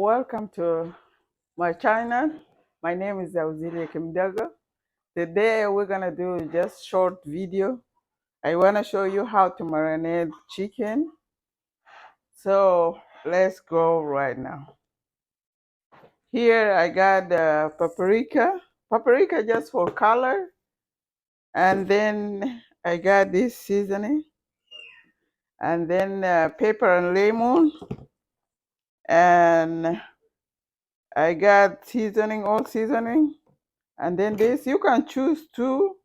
welcome to my channel. My name is Auxilia Kimdago. Today we're gonna do just short video. I wanna show you how to marinate chicken. So let's go right now. Here I got paprika just for color, and then I got this seasoning, and then pepper and lemon, and I got seasoning, all seasoning. And then this, you can choose two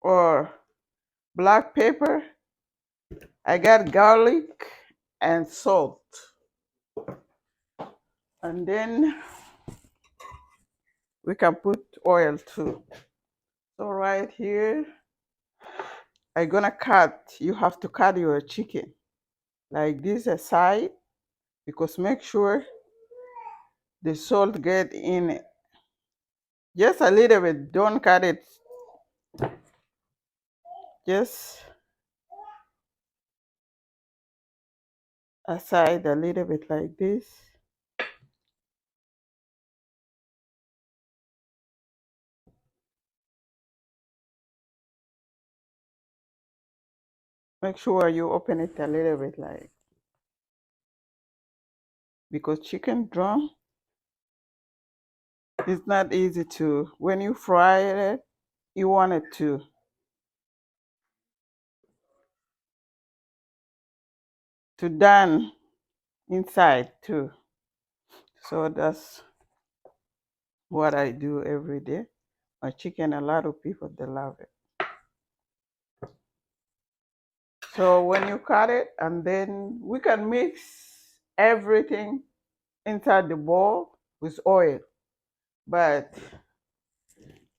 or black pepper. I got garlic and salt. And then we can put oil too. So right here, I'm gonna cut. You have to cut your chicken like this aside, because make sure the salt get in it. Just a little bit, don't cut it. Just aside a little bit like this. Make sure you open it a little bit, like, because chicken drum is not easy to, when you fry it, you want it to done inside too. So that's what I do every day. My chicken, a lot of people, they love it. So when you cut it, and then we can mix everything inside the bowl with oil. But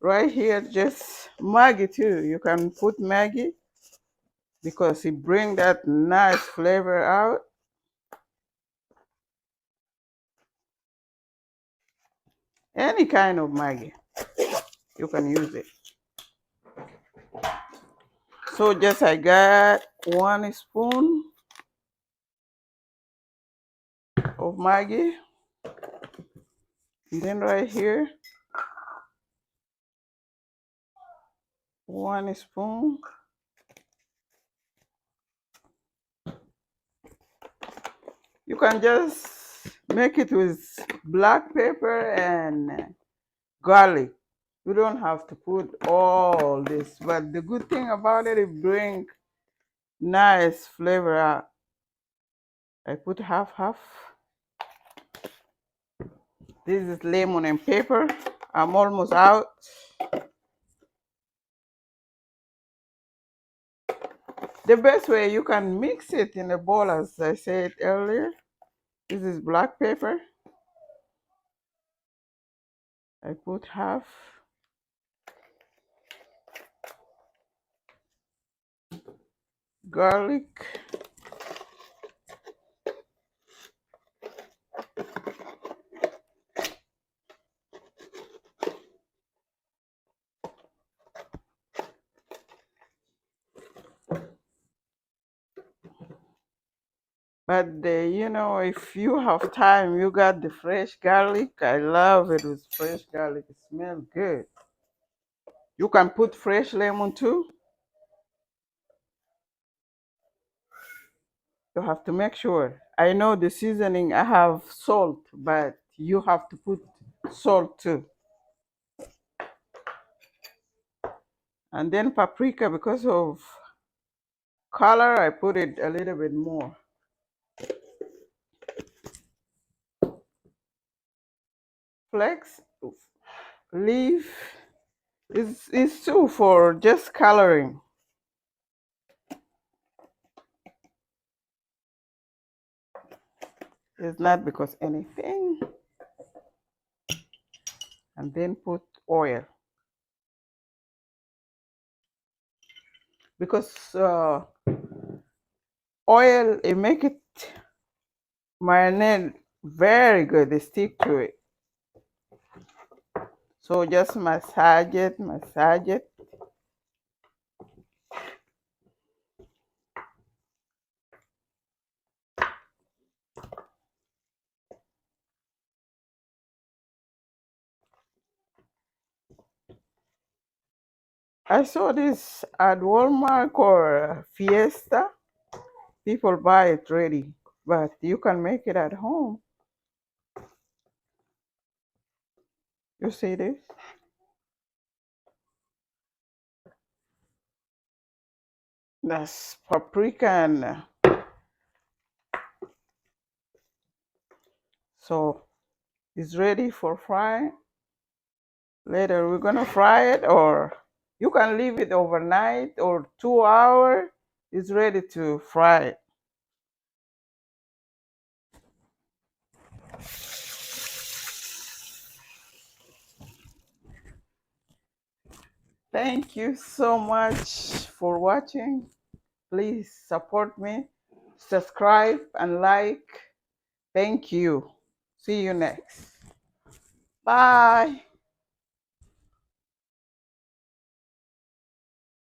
right here, just Maggi too. You can put Maggi because it brings that nice flavor out. Any kind of Maggi, you can use it. So just I got 1 spoon of Maggi. And then right here, 1 spoon. You can just make it with black pepper and garlic. You don't have to put all this, but the good thing about it, it brings nice flavor out. I put half. This is lemon and pepper. I'm almost out. The best way, you can mix it in a bowl, as I said earlier. This is black pepper. I put half. Garlic. But if you have time, you got the fresh garlic. I love it with fresh garlic. It smells good. You can put fresh lemon too. You have to make sure. I know the seasoning, I have salt, but you have to put salt too. And then paprika, because of color, I put it a little bit more. Flax leaf is too for just coloring. It's not because anything. And then put oil. Because oil, it make it marinate very good. They stick to it. So just massage it. I saw this at Walmart or Fiesta. People buy it ready, but you can make it at home. You see this? That's paprika and so it's ready for frying. Later we're gonna fry it, or you can leave it overnight or 2 hours. It's ready to fry it. Thank you so much for watching. Please support me, subscribe and like. Thank you. See you next. Bye.